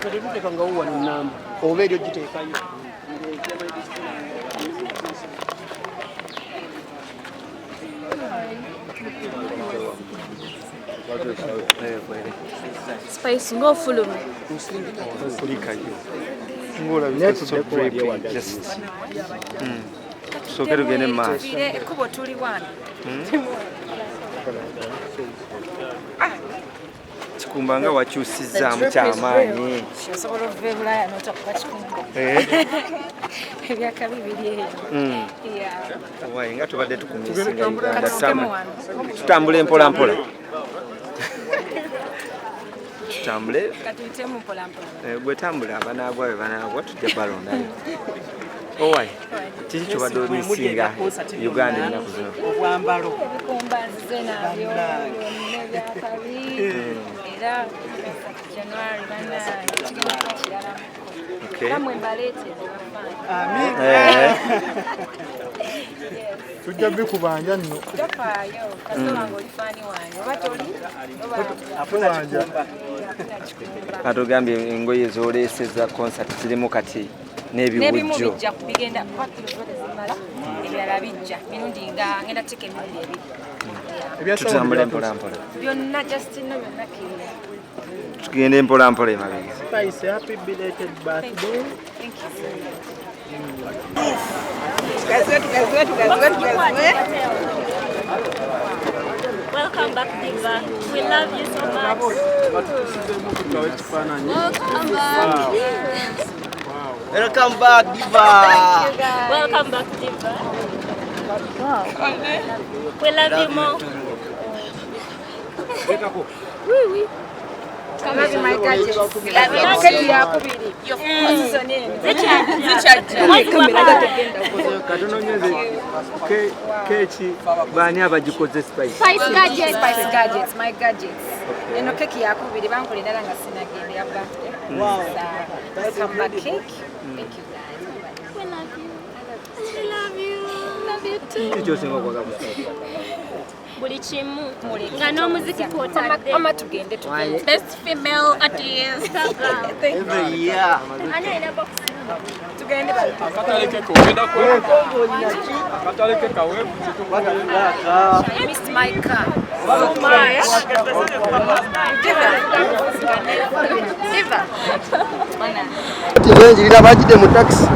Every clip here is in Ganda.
kati tuteekanga uwa namba oba eryo giteekayo Spice ngo fulum. So get again in mass. Kubo tuli wana. Kumbanga wakyusiza mu kyamaanyi. Osobola ovebula ya nota kubachikumba. Ebyaka bibiri eyo. Yeah. Wai nga tubadde tukumisinga Uganda sama. Tutambule mpola mpola. Tutambule. Katuyitemu mpola mpola. Gwe tambula abanaagwa be banaagwa tujja balondayo. Owai. Kiki kyobadde omisinga Uganda ennaku zino? obwambalo Ebikumba nzize nabyo nebyakabi. Era January bana kigenda kirala. Okay. Kamwe mbalete. amin tujja bikubanja nno Tofaayo kasoma ng'olifani wange oba toli akubanja Atugambye engoye z'oleeseza concert zirimu kati n'ebiwujjo. bijja kubigenda zimala ebirala bijja mirundi nga ngenda teka emirundi ebiri. Tutambule mpola mpola. Byonna Justin byonna kiriya. Tugende mpola mpola emabega. Spice, happy belated birthday. Thank you so much. Welcome back, Diva. We love you so much. Welcome back, Diva. Welcome back, Diva. Wow. We love you more. I love you, my gadgets. Bani abagikoze Spice? Spice gadgets, my gadgets. Eno keki yakubiri bankolera nga sinagenda ya birthday. Wow. Welcome back cake. Thank you guys. We love you. We love you. Love you too. Kyosinga okwaga ku Spice. Buli kimu nga n'omuziki kw'otadde. Mama tugende tugende. Best female artist. Every year. Ani alina box? Tugende I missed my car so much. Diva. Tibenjirira bagide mu taxi.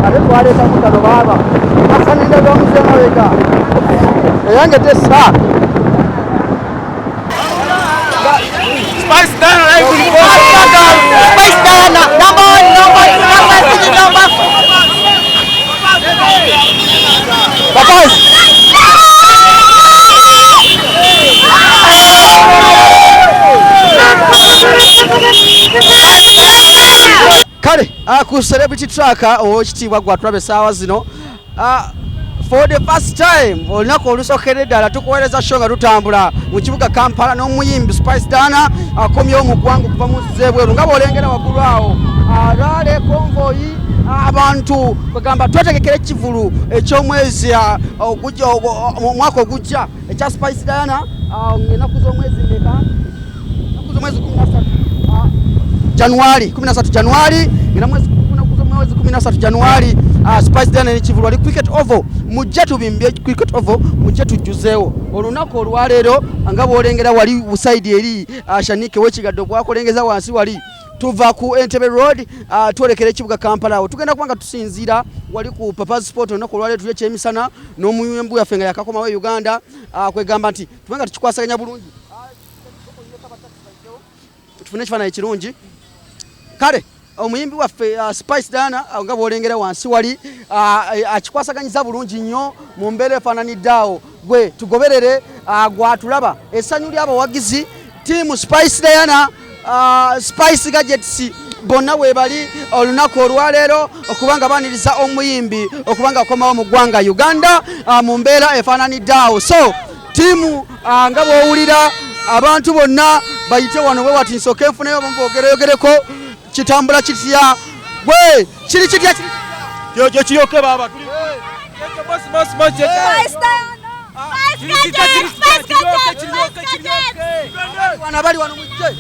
Ate twaleeta mutano baaba asanira bamuze mabega eyange tessa Spice Dana Spice Dana number kale ku celebrity tracker okitiibwa gwa tulabe saawa zino for the first time olunaku olusokere ddala tukuweereza show nga tutambula mu kibuga Kampala n'omuyimbi Spice Dana akomyewo mu ggwanga okuva mu nsi z'ebweru nga bw'olengera waggulu awo alaale konvoyi abantu bagamba twetegekera ekivulu eky'omwezi omwaka ogujja ekya Spice Dana ennaku z'omwezi ndeka ennaku z'omwezi 13 January era mwezi 13 January Spice Dana n'ekivulu ali cricket oval mujje tubimbye cricket oval mujje tujjuzeewo olunaku olwaleero nga bw'olengera wali busaidi eri Shanike w'ekigadde bwakolengeza wansi wali tuva ku Entebbe Road twolekera ekibuga Kampala awo tugenda kubanga tusinziira wali ku Papa's Sport olunaku olwaleero tuli ekyemisana n'omuyimbi waffe nga yakakomawo Uganda kwegamba nti tubanga tukikwasaganya bulungi tufune ekifaananyi kirungi kale omuyimbi waffe Spice Dana nga bw'olengera wansi wali akikwasaganyiza bulungi nnyo mu mbeera efaananidde awo gwe tugoberere gwatulaba essanyu ly'abawagizi tiimu Spice Dana Spice Gadgets bonna webali olunaku olwaleero okubanga baniriza omuyimbi okubanga akomawo mu ggwanga Uganda mu mbeera efaananidde awo so tiimu nga bw'owulira abantu bonna bayite wano bwe wati nsooke nfuneyo bogereko kitambula kitya gwe kiri kitya kyo kiyoke baba Wanabali wano mujje.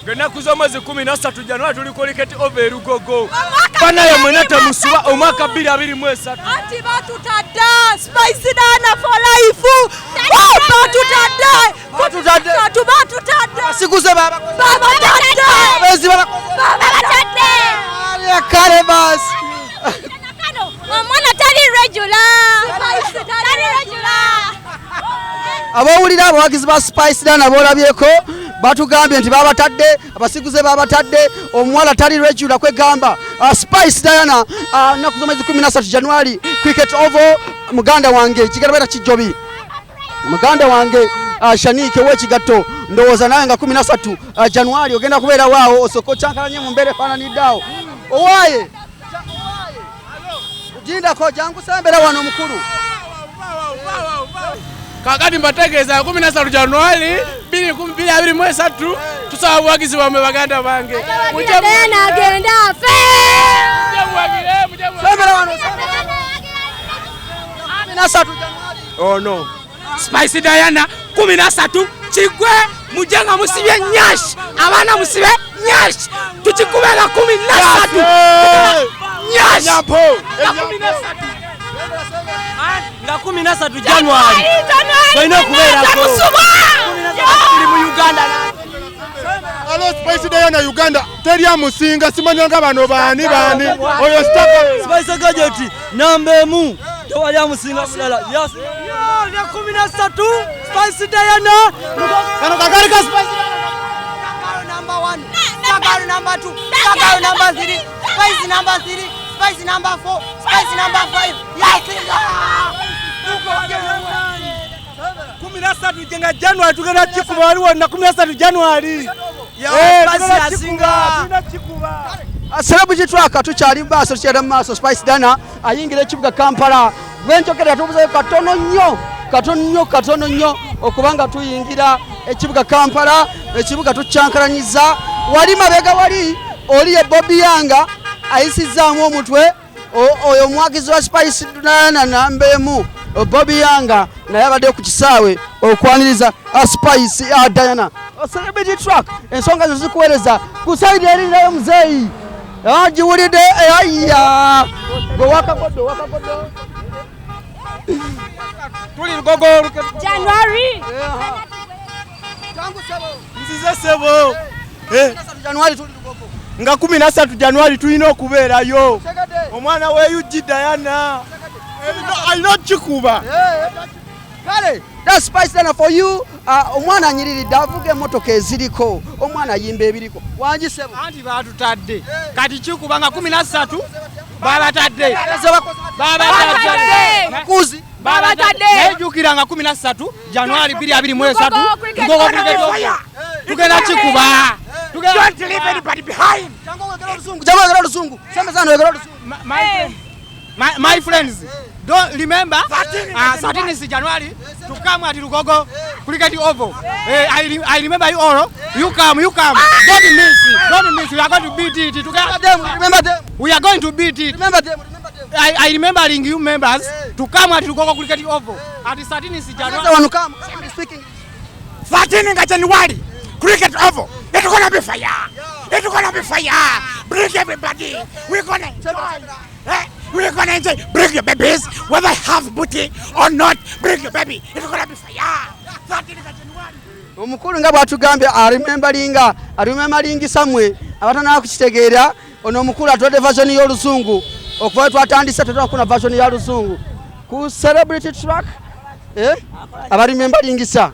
Genaku z'omwezi 13 January tuli ku cricket over Erugogo. Banaye mwenata musuba omwaka 2023. Ati batutadda Spice Dana for life. Batutadda. Sikuze baba. Batutadda. Abezi baba. Batutadda. Ya kare bas. Omwana tali regular. Spice tali regular. Abawulira abawagizi ba Spice Dana bolabyeko batugambye nti babatadde abasiguze babatadde omuwala tali regular kwegamba Spice Dana naku z'omwezi 13 January cricket over muganda wange kigarabera kijobi muganda wange Shanike wekigatto ndowooza nawe nga 13 January ogenda kubeera waawo osoko kyankalanye mu mbere fananiddawo owaye ujindako jangu sembera wano mukulu kakati mbategeeza 13 January 2023 tusaba abawagizi bamwe baganda bange Agenda fe. sembera wano 13 January oh no Spice Diana 13 kigwe mujenga musibye nyash abana musibye nyash tukikubega 13 nyash nyapo nga 13 January baina kuberako tuli mu Uganda Alo Spice Diana Uganda teria musinga simanyanga bano bani oyo staka Spice gadget namba mu tewali amusinga mulala yes ya 13 Spice Diana kano kakali ka Spice Number 1, Sagaru number 2, Sagaru number 3, Spice number 3, Spice number 4, Spice number 5. Yes, 13 jenga January tugenda chikuba waliwo na 13 January Spice yasinga Celebrity track tukyali mbaso tukyali maaso Spice Dana ayingira ekibuga Kampala bwenjogera tubuze katono nnyo okubanga tuyingira ekibuga Kampala ekibuga tukyankalanyiza wali mabega wali oli Bobi yanga ayisizaamu omutwe oyo omwagizi wa Spice Dana nambemu Bobi yanga naye abadde ku kisaawe okwaniriza Spice Diana Celebrity track ensonga zikuweereza ku side eri nayo muzeeyi jiwulidde ayya gwe wakagoddo tuli Lugogo January. nzize sebo January tuli Lugogo nga 13 January tulina okubeerayo omwana we Diana alina kikuba kale that's Spice Dana for you omwana anyiriridde avuga emmotoka eziriko omwana ayimba ebiriko wangisebo anti batutadde kati kikuba nga 13 babatadde kuzi nejjukira nga 13 January 2023 tugenda kikuba don't leave anybody behind jagala lusungu semezano yagala lusungu my friends don't remember 13 January to come at Lugogo cricket oval. I remember you all. You come. Don't miss. We are going to beat it together. Remember them. We are going to beat it. Remember them. I remembering you members to come at Lugogo cricket oval at 13 January. Someone come. Speaking. 13 January cricket oval. It's gonna be fire. It's gonna be fire. Bring everybody. We're gonna enjoy. We're gonna enjoy. Bring your babies, whether have booty or not. Bring your baby. It's gonna be fire. 13 January. Omukulu nga bwatugambye aremembalingi samwe abatanaba kukitegeera ono omukulu atwadde version y'oluzungu okuva twatandise tetwakuna version ya luzungu ku celebrity track abaremembalingisa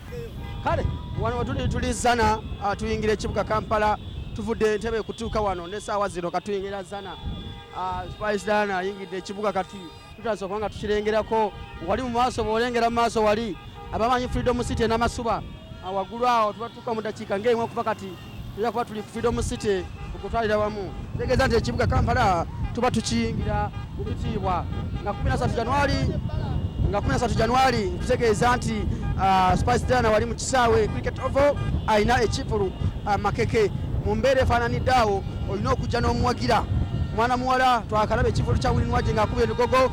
kale wano tulizana tuyingira ekibuga Kampala tuvudde Entebbe kutuuka wano n'essaawa zino katuyingira zana Spice Dana ayingidde ekibuga kati tutaso kubanga tukirengerako wali mu maaso bw'olengera mu maaso wali abamanyi Freedom City n'amasuba awagulu awo tubatuuka mu dakiika ng'emu okuva kati tujja kuba tuli ku Freedom City okutwalira wamu tegeeza nti ekibuga Kampala tuba tukiyingira mu bitiibwa nga 13 January tutegeeza nti Spice Dana wali mu kisaawe cricket oval ayina ekivulu makeke mu mbeera efaananidde awo olina okujja n'omuwagira mwana muwala twakalabe ekivulu kya Win Waje ng'akubye lugogo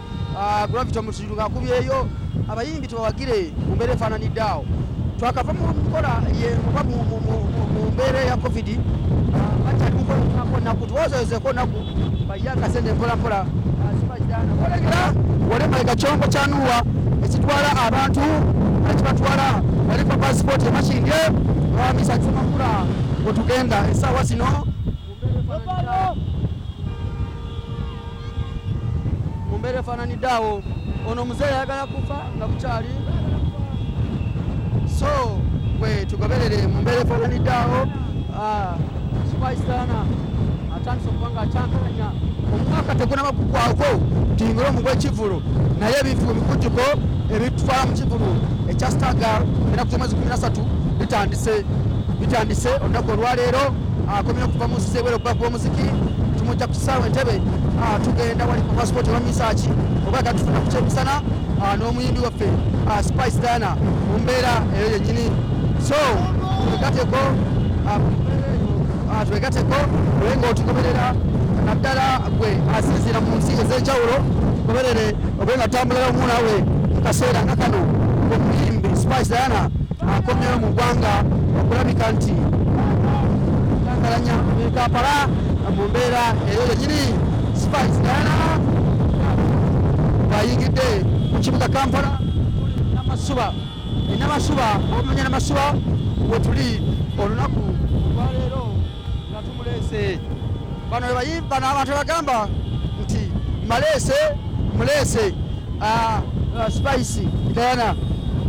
Gravity omutujulu ng'akubyeyo abayimbi tubawagire mu mbeera efaananidde awo twakava mu nkola oba mu mbeera ya covid bakyali mukolako naku tuwozeezeko naku bayanga sente mpolampola olegera walemaiga kyombo kyanuwa ekitwala abantu kibatwala walipa passport emakindye wamisa kimakula wetugenda esaawa zino mu mbeera efaananidde awo ono muzeeyi ayagala kufa nga bukyali so bwe tugoberere mu mbeera efaananidde awo Spice atandise okuba nga akyankalanya omwaka tegunaba kuggwako tingire omugwa ekivulu naye ebifuo bikujjuko ebitutwala mu kivulu ekya Stargal era ku mwezi 13 bitandise olunaku olwaleero akomye okuva mu nsi z'ebweru okuba gw'omuziki tumujja ku Kisawe Entebbe tugenda wali ku passport wa misaaki oba gatufuna ku kyemisana n'omuyimbi waffe Spice Dana mu mbeera eyo yennyini so twegateko oye ng'otugoberera naddala gwe asinziira mu nsi ez'enjawulo tugoberere obe nga tambulira omu naawe mu kaseera nga kano omuyimbi Spice Dana akomyewo mu ggwanga okulabika nti tangalanya Kampala mu mbeera eyo yennyini Spice Dana bayingidde mu kibuga Kampala namasuba omanya namasuba wetuli olunaku olwaleero nga tumuleese bano bano abantu bagamba nti muleese Spice Dana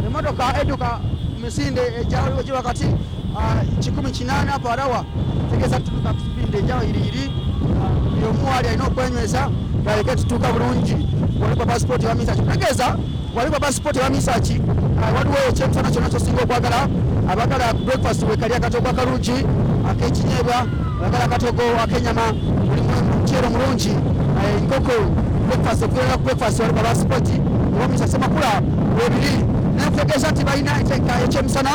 emotoka eduka misinde ejawo wakati 180 parawa tegeza tutuka kusipinde ejawo iri yomuwali alina okwenyweza baleke tutuuka bulungi walipa passport ya misaaki tegeza walipa passport ya misaaki waliwo ekyemisana kyonna kyosinga okwagala abagala breakfast wekali akatogo akalungi akekinyebwa abagala akatogo akenyama mulimu omuceero mulungi nkoko breakfast okubeera ku breakfast walipa passport oba misaaki semakula webiri nakutegeeza nti balina ekyemisana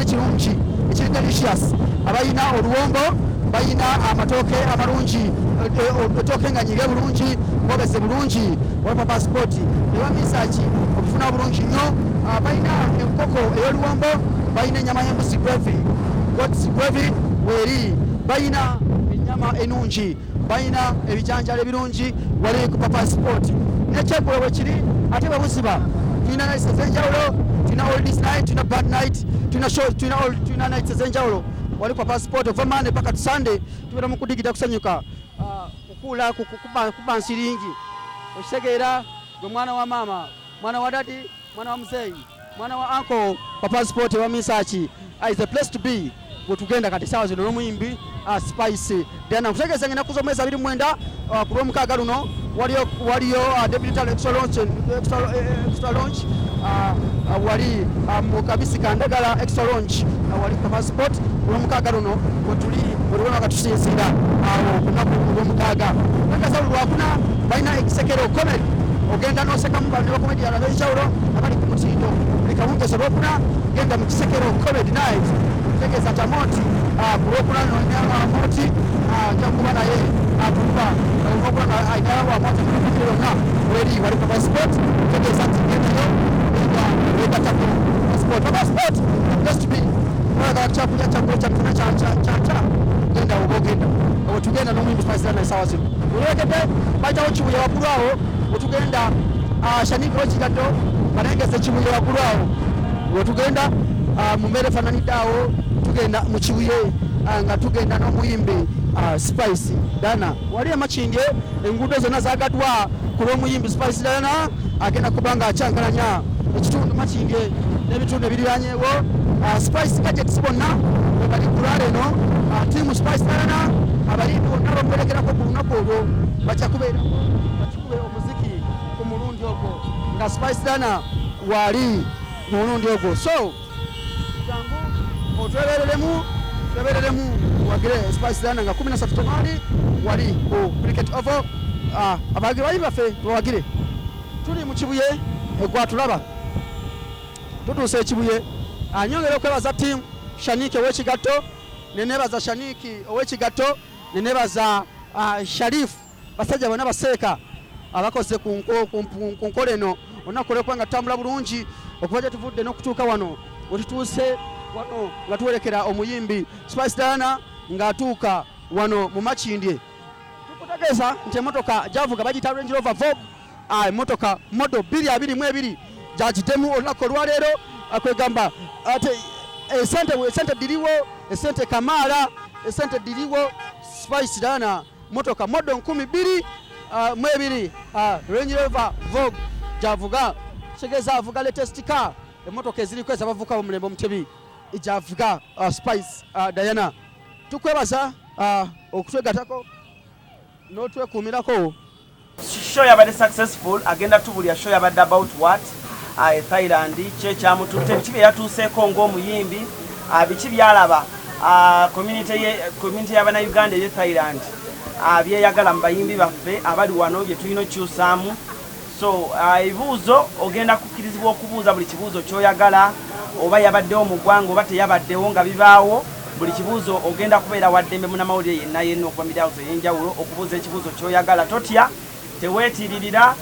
ekirungi ekiri delicious abalina oluwombo balina amatooke amalungi etooke nga nyige bulungi bobese bulungi walipa passport ewa misaaki okufuna bulungi nnyo balina enkoko ey'oluwombo balina ennyama y'embuzi gravy weri balina ennyama enungi balina ebijanjalo ebirungi wali ku passport nekyeggulo bwe kiri ate bwe buziba tulina nights ez'enjawulo tulina oldies night tulina bad night tulina nights ez'enjawulo wali kwa passport ova Monday paka Sunday tubeera mu kudigita kusanyuka kukula kuba nsiringi okitegeera gwe mwana wa mama mwana wa dadi mwana wa muzeeyi mwana wa uncle kwa passport wa misaaki is a place to be wetugenda kati saawa zino n'omuyimbi Spice Dana nkutegeeza ngenda kuza omwezi 29 ku lwomukaaga luno waliyo deputy extra launch wali mu kabisi kandagala extra launch wali ku passport olwomukaaga luno wetuli olubona nga tusinziira awo kunaku olwomukaaga tegeza lwakuna balina ekisekero comedy ogenda n'osekamu bano bakomedian ab'enjawulo abali ku mutindo buli kawungeezi olwokuna genda mu kisekero comedy night tegeza tamoti ku lwokuna moti jakuba naye atuba olwokuna ayinawa moti yonna weri wali ku passport tegeza nti gendayo wegatako passport just be wagala kyakulya kyakulya kyamufuna kyakya genda ogenda wetugenda n'omuyimbi Spice Dana esaawa zino olwegedde bayitawo kibuye waggulu awo wetugenda Shaniko Kigaddo balengeze kibuye waggulu awo wetugenda mu mbeera efaananidde awo tugenda mu kibuye nga tugenda n'omuyimbi Spice Dana wali emakindye enguudo zonna zagaddwa ku lw'omuyimbi Spice Dana agenda kuba nga akyankalanya ekitundu makindye n'ebitundu ebiriranyeewo Spice gadgets bonna bali kulwala eno tiimu Spice Dana abalimbi bonna bamuwerekerako ku lunaku olwo bajja kubeera bakikube omuziki ku mulundi ogwo nga Spice Dana wali mu mulundi ogwo so jangu otwebereremu wagire Spice Dana nga 13 tomali wali ku cricket oval abagire bali baffe bawagire tuli mu kibuye egwatulaba tutuuse ekibuye anyongera okwebaza tiimu Shaniki ow'ekigatto nenebaza Shaniki ow'ekigatto nenebaza Sharif basajja bonna baseeka abakoze ku nkola eno olunaku olw'okuba nga tutambula bulungi okuva gye tuvudde n'okutuuka wano wetutuuse wano nga tuwerekera omuyimbi Spice Diana ng'atuuka wano mu Makindye. Tukutegeeza nti emmotoka gy'avuga bagiyita Range Rover Vogue, emmotoka modo 222 gyagiddemu olunaku olwaleero, kwegamba ate esente diriwo, esente Kamaala, esente diriwo. Spice Diana motoka modo 2022 Range Rover Vogue gyavuga, kitegeeza avuga latest car, emmotoka eziriko ez'abavuka b'omulembe Omutebi gyavuga Spice Diana. Tukwebaza okutwegatako n'otwekuumirako. Show yabadde successful, agenda tubulya show yabadde about what? Thailand kye kyamututte biki bye yatuuseeko ng'omuyimbi, biki byalaba community y'Abannayuganda ey'e Thailand byeyagala mu bayimbi baffe abali wano bye tulina okyusaamu. So ebibuuzo ogenda kukkirizibwa okubuuza buli kibuuzo ky'oyagala, oba yabaddewo mu ggwanga oba teyabaddewo nga bibaawo. Buli kibuuzo ogenda kubeera waddembe munnamawulire yenna okuva mu miryaawo ey'enjawulo okubuuza ekibuuzo ky'oyagala. Totya, teweetiririra,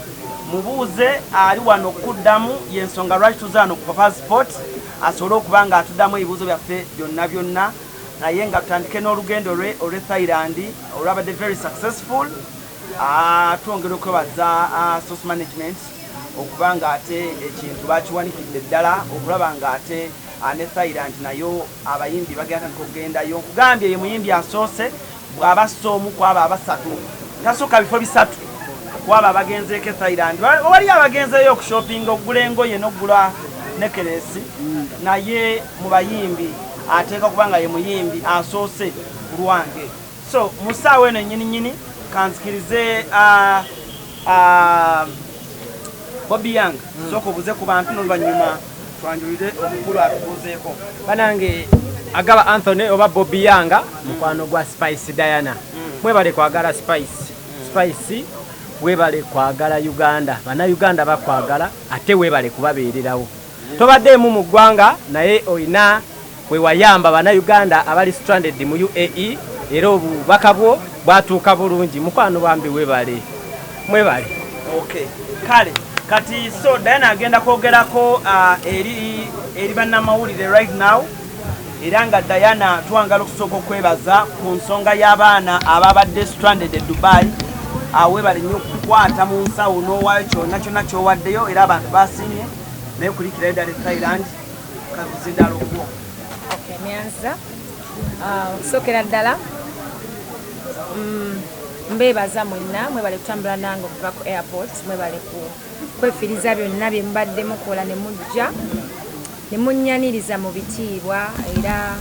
mubuuze ali wano okuddamu. Y'ensonga lwaki tuze wano ku passport asobole okuba nga atuddamu ebibuuzo byaffe byonna. Naye nga tutandike n'olugendo olw'e Thailand olwabadde very successful. Twongera okwebaza source management okuba nga ate ekintu bakiwanikidde ddala okulaba nga ate ne Thailand nayo abayimbi bagenda okugendayo. Nkugambye ye muyimbi asoose bw'aba assa omu ku abo abasatu, tasooka bifo bisatu ku abo abagenzeeko e Thailand. Waliyo abagenzeeyo okushoppinga okugula engoye n'okugula nekelesi, naye mu bayimbi ateeka kuba nga ye muyimbi asoose ku lwange. So mu ssaawa eno ennyini kanzikirize Bobi Yang sooka obuze ku bantu n'oluvannyuma twanjulire omukulu atubuuzeeko. Banange agaba Anthony oba Bobi Yang mukwano gwa Spice Diana. Mwebale kwagala Spice webale kwagala Uganda. Bannayuganda bakwagala ate webale kubabeererawo. Tobaddeemu mu ggwanga naye oyina we wayamba Bannayuganda abali stranded mu UAE era obubaka bwo bwatuuka bulungi. Mukwano bambi webale. Mwebale. Okay. Kale kati so Diana agenda kwogerako eri bannamawulire right now. Era nga Diana twangala okusooka okwebaza ku nsonga y'abaana ababadde stranded e Dubai. Webale nnyo okukwata mu nsawo n'owaayo kyonna ky'owaddeyo era abantu basiimye naye kulikira ddala e Thailand kakuzindala okwo. Okay, nyanza okusookera ddala mbeebaza mwenna mwebale kutambula nange okuva ku airport, mwebale kwefiriza byonna bye mbadde mukola ne mujja ne munnyaniriza mu bitiibwa era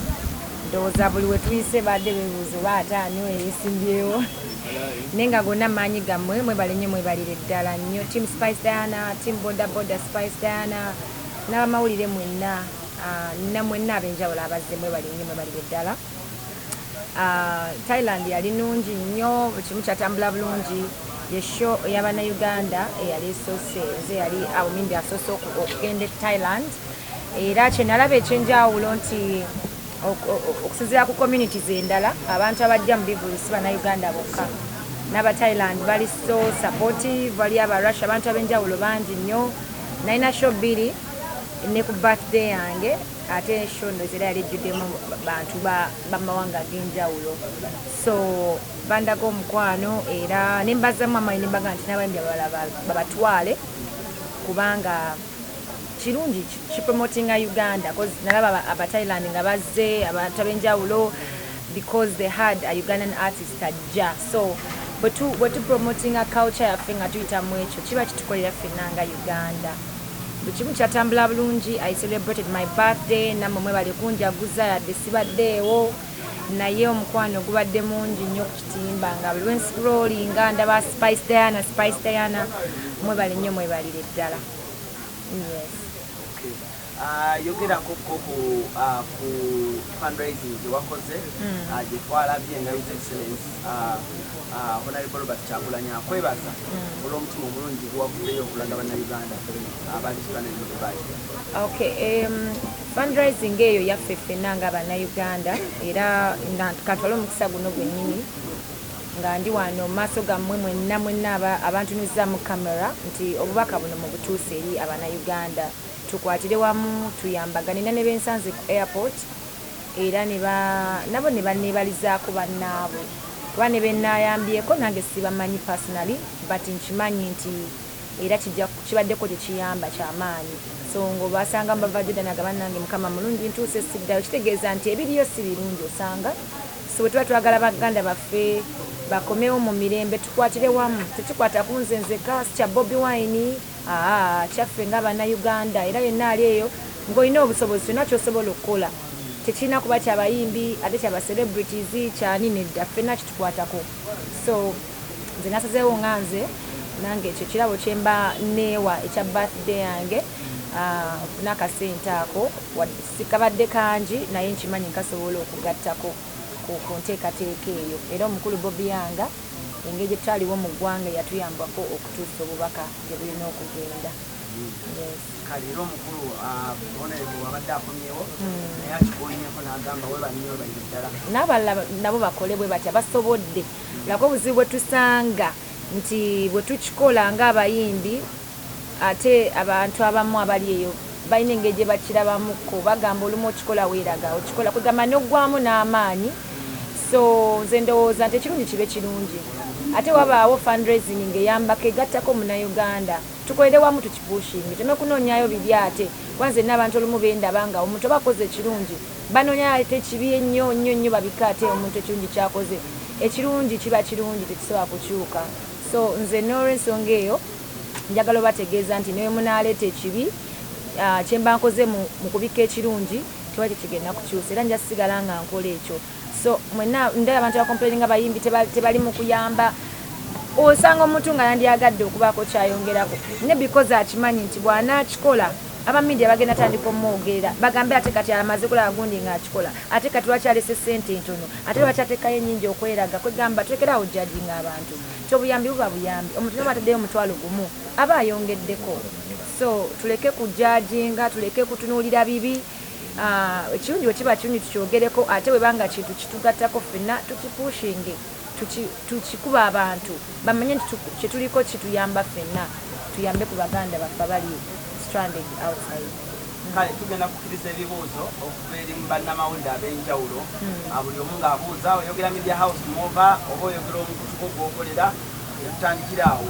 ndowooza buli we tuyise badde beebuuzo baataani weyeesimbyewo naye nga gonna maanyi gammwe mwebale nnyo mwebalire ddala nnyo. Team Spice Diana, Team Boda Spice Diana n'abamawulire mwenna namwenna ab'enjawulo abazze mwebale nnyo mwebalire ddala. Thailand yali nungi nnyo, kimu kyatambula bulungi. Ye show y'Abannayuganda eyali esoose yali abumimbi asoose okugenda e Thailand era kye nalaba ekyenjawulo nti okusinziira ku communities endala abantu abajja mu bivulu si Bannayuganda bokka, n'aba Thailand bali so supportive, bali aba Russia, abantu ab'enjawulo bangi nnyo. Nalina show bbiri ne ku birthday yange ate show ndozera yali ejjuddemu bantu bamawanga ag'enjawulo, so bandaga omukwano era nembazamu amaanyi nembaga nti n'abayimbi abalala babatwale kubanga kirungi kipromotinga Uganda because nalaba aba Thailand nga bazze abantu ab'enjawulo because they had a Ugandan artist ajja, so bwetu promotinga culture yaffe nga tuyitamu ekyo kiba kitukolera ffenna nga Uganda. Bukimu kyatambula bulungi. I celebrated my birthday nammwe mwebale kunjaguza yadde sibaddeewo naye omukwano gubadde mungi nnyo ku kitimba nga buli lwenscrollinga ndaba Spice Diana mwebale nnyo mwebalire ddala. Yes. Yogera ku fundraising gye wakoze gye twalabye nga His Excellency Honorable Robert Kyagulanyi akwebaza olw'omutima omulungi gwewavuddeyo okulaga Bannayuganda abali stranded mu Dubai. Okay, fundraising eyo yaffe ffenna nga Bannayuganda era nga katwala omukisa guno gwennyini nga ndi wano maaso gammwe mwenna abantunuza mu kamera nti obubaka buno mu butuufu eri Abanayuganda tukwatire wamu tuyambagane ne bensanze ku airport era nabo ne banneebalizaako bannaabwe kuba ne bennaayambyeko nange sibamanyi personally but nkimanyi nti era kibaddeko tekiyamba kyamaanyi so ng'obasanga mbava Juda nagamba nange Mukama mulungi ntuuse siddayo kitegeeza nti ebiriyo si birungi osanga so bwe tuba twagala Baganda baffe bakomewo mu mirembe tukwatire wamu tekikwata ku nze nzeka kya Bobi Wine kyaffe ng'Abannayuganda era yenna ali eyo ng'olina obusobozi kyonna ky'osobola okukola tekirina kuba kyabayimbi ate kyaba celebrities kyani nedda ffenna kitukwatako so nze nasazeewo nga nze nange ekyo kirabo kyemba neewa ekya birthday yange n'akasente ako sikabadde kangi naye nkimanyi nkasobola okugattako ku nteekateeka eyo era omukulu Bobi yanga engeri gye tutaliwo mu ggwanga yatuyambako okutuusa obubaka gye bulina okugenda. kale era omukulu honorable wabadde akomyewo naye akikonyeko n'agamba we bannyo bayo ddala n'abalala nabo bakole bwe batya basobodde lako obuzibu bwe tusanga nti bwe tukikola ng'abayimbi ate abantu abamu abali eyo balina engeri gye bakirabamuko bagamba olumu okikola weeraga okikola kugamba n'oggwamu n'amaanyi so nze ndowooza nti ekirungi kibe kirungi ate wabaawo fundraising eyambako egattako Munnayuganda tukolere wamu tukipushinge teme kunoonyayo bibi ate kwanze n'abantu olumu bendaba nga omuntu bakoze ekirungi banoonya ate kibi ennyo babika ate omuntu ekirungi kyakoze ekirungi kiba kirungi tekisobola kukyuka so nze n'olw'ensonga eyo njagala obategeeza nti newe munaaleeta ekibi kyemba nkoze mu kubika ekirungi tewali kigenda kukyusa era nja sigala nga nkola ekyo so mwenna ndaba abantu abakomplaining abayimbi tebali mu kuyamba osanga omuntu nga yandyagadde okubaako kyayongerako ne because akimanyi nti bw'anaakikola abamidia bagenda tandika omwogerera bagambe ate kati amaze kulaba gundi ng'akikola ate kati lwakyalese ssente ntono ate lwakyateekayo ennyingi okweraga kwegamba tulekerawo judging abantu kyobuyambi buba buyambi omuntu noba ataddeyo omutwalo gumu aba ayongeddeko so tuleke kujajinga tuleke kutunuulira bibi ekirungi bwe kiba kirungi tukyogereko ate webanga kintu kitugattako ffenna tukipushinge tukikuba abantu bamanye nti kyetuliko kituyamba ffenna tuyambe ku Baganda baffe abali stranded outside. kale tugenda kukkiriza ebibuuzo okuva eri mu bannamawulire ab'enjawulo buli omu ng'abuuza oyogera media house mwova oba oyogera omukutu gwo gw'okolera tutandikira awo